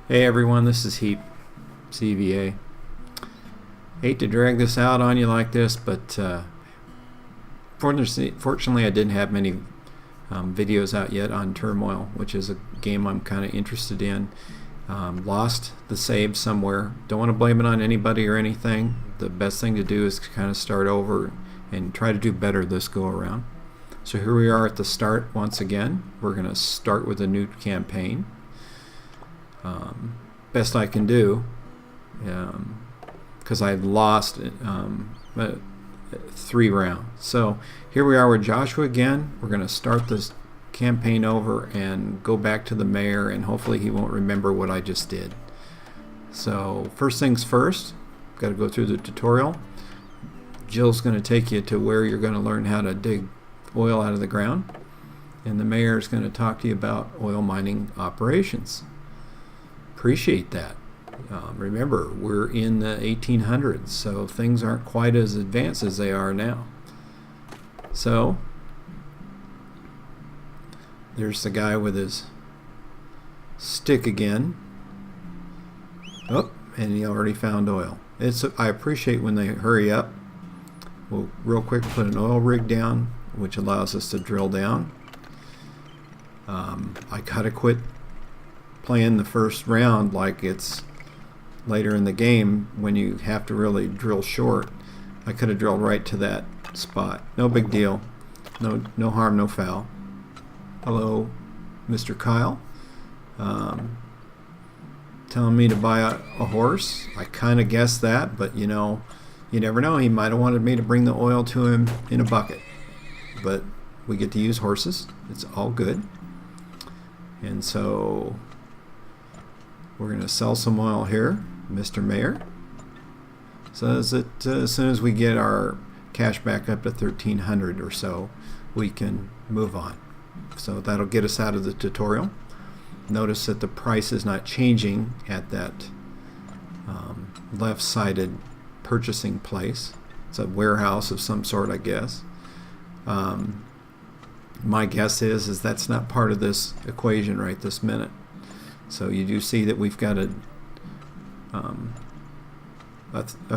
Hey everyone, this is HeapCVA. Hate to drag this out on you like this, but fortunately I didn't have many videos out yet on Turmoil, which is a game I'm kind of interested in. Lost the save somewhere. Don't want to blame it on anybody or anything. The best thing to do is kind of start over and try to do better this go around. So here we are at the start once again. We're going to start with a new campaign. Best I can do, because I lost 3 rounds. So here we are with Joshua again. We're going to start this campaign over and go back to the mayor, and hopefully he won't remember what I just did. So first things first, got to go through the tutorial. Jill's going to take you to where you're going to learn how to dig oil out of the ground, and the mayor is going to talk to you about oil mining operations. Appreciate that. Remember, we're in the 1800s, so things aren't quite as advanced as they are now. So there's the guy with his stick again. Oh, and he already found oil. I appreciate when they hurry up. We'll real quick put an oil rig down, which allows us to drill down. I gotta quit playing the first round like it's later in the game when you have to really drill short. I could have drilled right to that spot. No big deal. No harm, no foul. Hello, Mr. Kyle. Telling me to buy a horse. I kind of guessed that, but you know, you never know. He might have wanted me to bring the oil to him in a bucket. But we get to use horses. It's all good. And so we're going to sell some oil here. Mr. Mayor says that as soon as we get our cash back up to 1,300 or so, we can move on. So that'll get us out of the tutorial. Notice that the price is not changing at that left-sided purchasing place. It's a warehouse of some sort, I guess. My guess is that's not part of this equation right this minute. So you do see that we've got a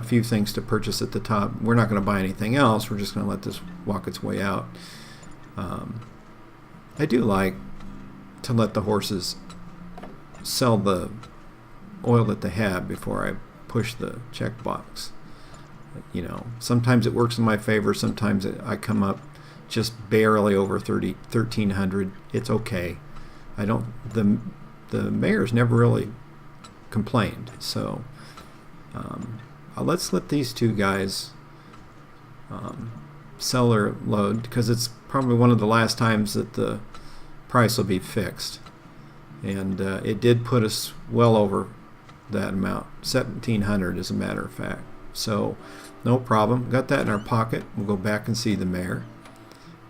few things to purchase at the top. We're not going to buy anything else. We're just going to let this walk its way out. I do like to let the horses sell the oil that they have before I push the checkbox. You know, sometimes it works in my favor. Sometimes I come up just barely over 1,300. It's okay. The mayor's never really complained, so let's let these two guys sell their load, because it's probably one of the last times that the price will be fixed, and it did put us well over that amount, 1,700 as a matter of fact. So no problem, got that in our pocket. We'll go back and see the mayor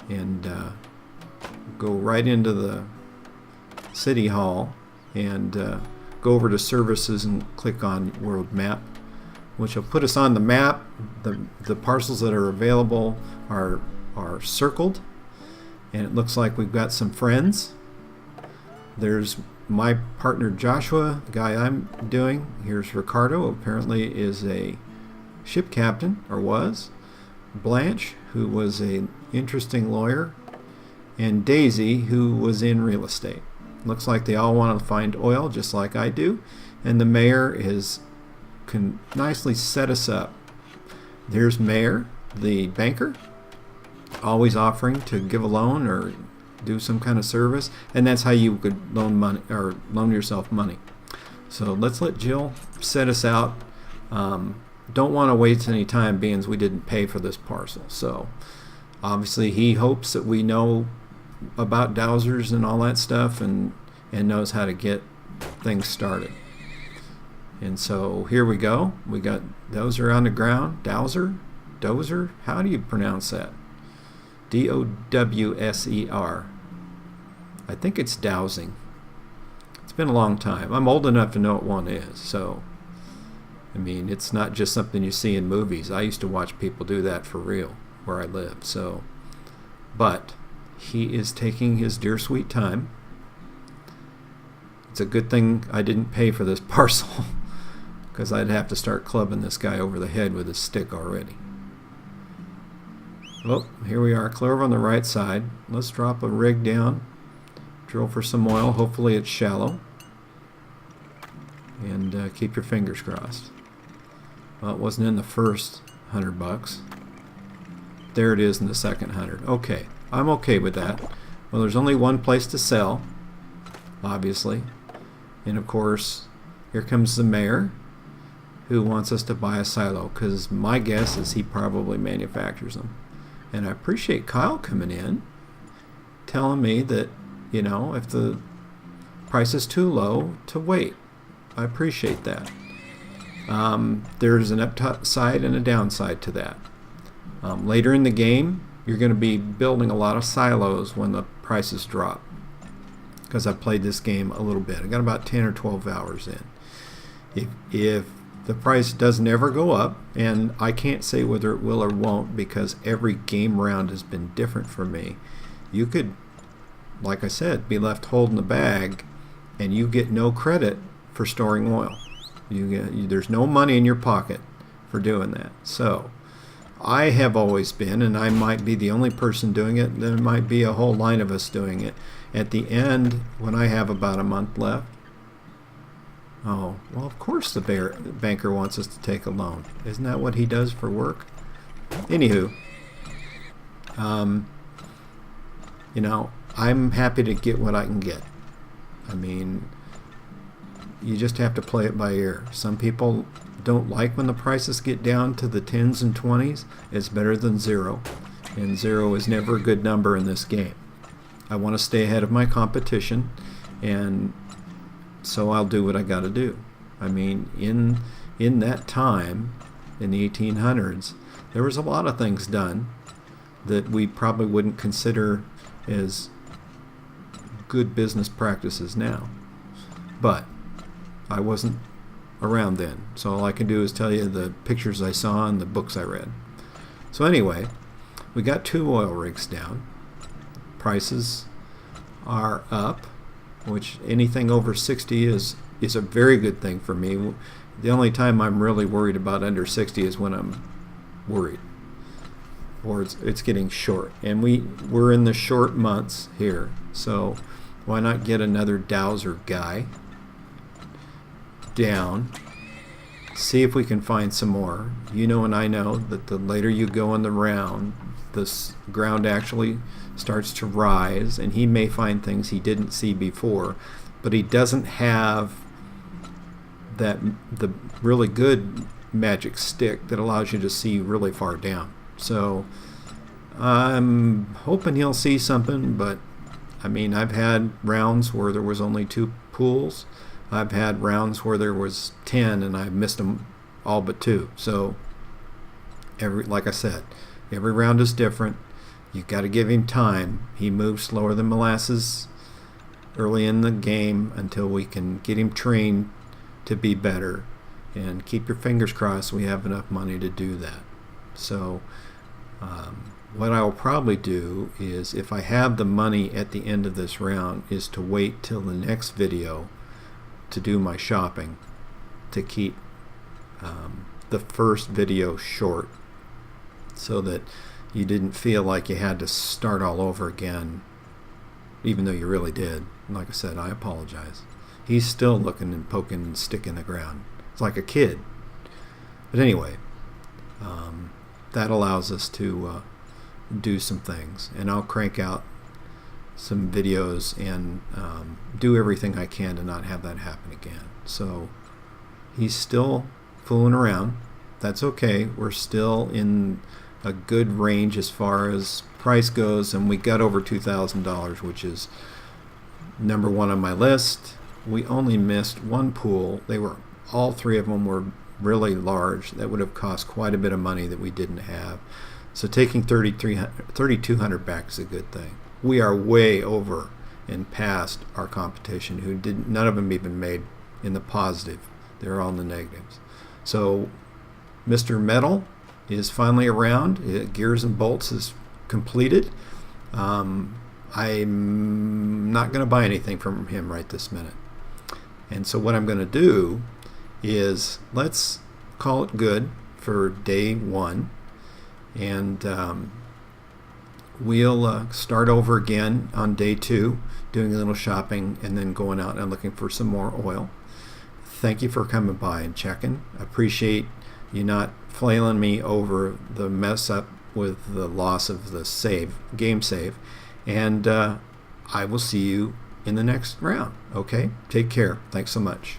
and go right into the city hall and go over to services and click on world map, which will put us on the map. The parcels that are available are circled, and it looks like we've got some friends. There's my partner Joshua, the guy I'm doing. Here's Ricardo, apparently is a ship captain, or was. Blanche, who was an interesting lawyer, and Daisy, who was in real estate. Looks like they all want to find oil just like I do, and the mayor can nicely set us up. There's Mayor, the banker, always offering to give a loan or do some kind of service, and that's how you could loan money or loan yourself money. So let's let Jill set us out. Don't want to waste any time, being we didn't pay for this parcel. So obviously he hopes that we know about dowsers and all that stuff, and knows how to get things started. And so here we go. We got dozer on the ground. Dozer? How do you pronounce that? D-O-W-S-E-R. I think it's dowsing. It's been a long time. I'm old enough to know what one is, so I mean, it's not just something you see in movies. I used to watch people do that for real where I live. So, but he is taking his dear sweet time, It's a good thing I didn't pay for this parcel, because I'd have to start clubbing this guy over the head with a stick already. Oh, here we are, clear over on the right side. Let's drop a rig down, drill for some oil. Hopefully it's shallow, and keep your fingers crossed. Well, it wasn't in the first $100. There it is in the second 100. Okay, I'm okay with that. Well, there's only one place to sell, obviously, and of course here comes the mayor, who wants us to buy a silo, because my guess is he probably manufactures them. And I appreciate Kyle coming in telling me that, you know, if the price is too low, to wait. I appreciate that. There's an upside and a downside to that. Later in the game, you're going to be building a lot of silos when the prices drop, because I've played this game a little bit. I got about 10 or 12 hours in. If the price doesn't ever go up, and I can't say whether it will or won't, because every game round has been different for me, you could, like I said, be left holding the bag, and you get no credit for storing oil. There's no money in your pocket for doing that. So I have always been, and I might be the only person doing it, there might be a whole line of us doing it, at the end, when I have about a month left, oh, well, of course the banker wants us to take a loan. Isn't that what he does for work? Anywho, you know, I'm happy to get what I can get. I mean, you just have to play it by ear. Some people don't like when the prices get down to the 10s and 20s. It's better than 0, and 0 is never a good number in this game. I want to stay ahead of my competition, and so I'll do what I got to do. I mean, in that time, in the 1800s, there was a lot of things done that we probably wouldn't consider as good business practices now. But I wasn't around then, so all I can do is tell you the pictures I saw and the books I read. So anyway, we got 2 oil rigs down. Prices are up, which anything over 60 is a very good thing for me. The only time I'm really worried about under 60 is when I'm worried, or it's getting short, and we're in the short months here, so why not get another dowser guy down, see if we can find some more. You know, and I know that the later you go in the round, the ground actually starts to rise, and he may find things he didn't see before, but he doesn't have the really good magic stick that allows you to see really far down. So I'm hoping he'll see something, but I mean, I've had rounds where there was only 2 pools. I've had rounds where there was 10 and I missed them all but 2. So like I said, every round is different. You've got to give him time. He moves slower than molasses early in the game until we can get him trained to be better. And keep your fingers crossed we have enough money to do that. So what I will probably do is, if I have the money at the end of this round, is to wait till the next video to do my shopping, to keep the first video short, so that you didn't feel like you had to start all over again, even though you really did. Like I said, I apologize. He's still looking and poking and sticking the ground. It's like a kid. But anyway, that allows us to do some things, and I'll crank out some videos and do everything I can to not have that happen again. So he's still fooling around. That's okay. We're still in a good range as far as price goes, and we got over $2,000, which is number 1 on my list. We only missed 1 pool. All 3 of them were really large. That would have cost quite a bit of money that we didn't have. So taking 3,200 back is a good thing. We are way over and past our competition, who none of them even made in the positive. They're all in the negatives. So Mr. Metal is finally around. Gears and Bolts is completed. I'm not going to buy anything from him right this minute. And so what I'm going to do is let's call it good for day 1, and we'll start over again on day 2, doing a little shopping and then going out and looking for some more oil. Thank you for coming by and checking. I appreciate you not flailing me over the mess up with the loss of the game save, and I will see you in the next round. Okay, take care. Thanks so much.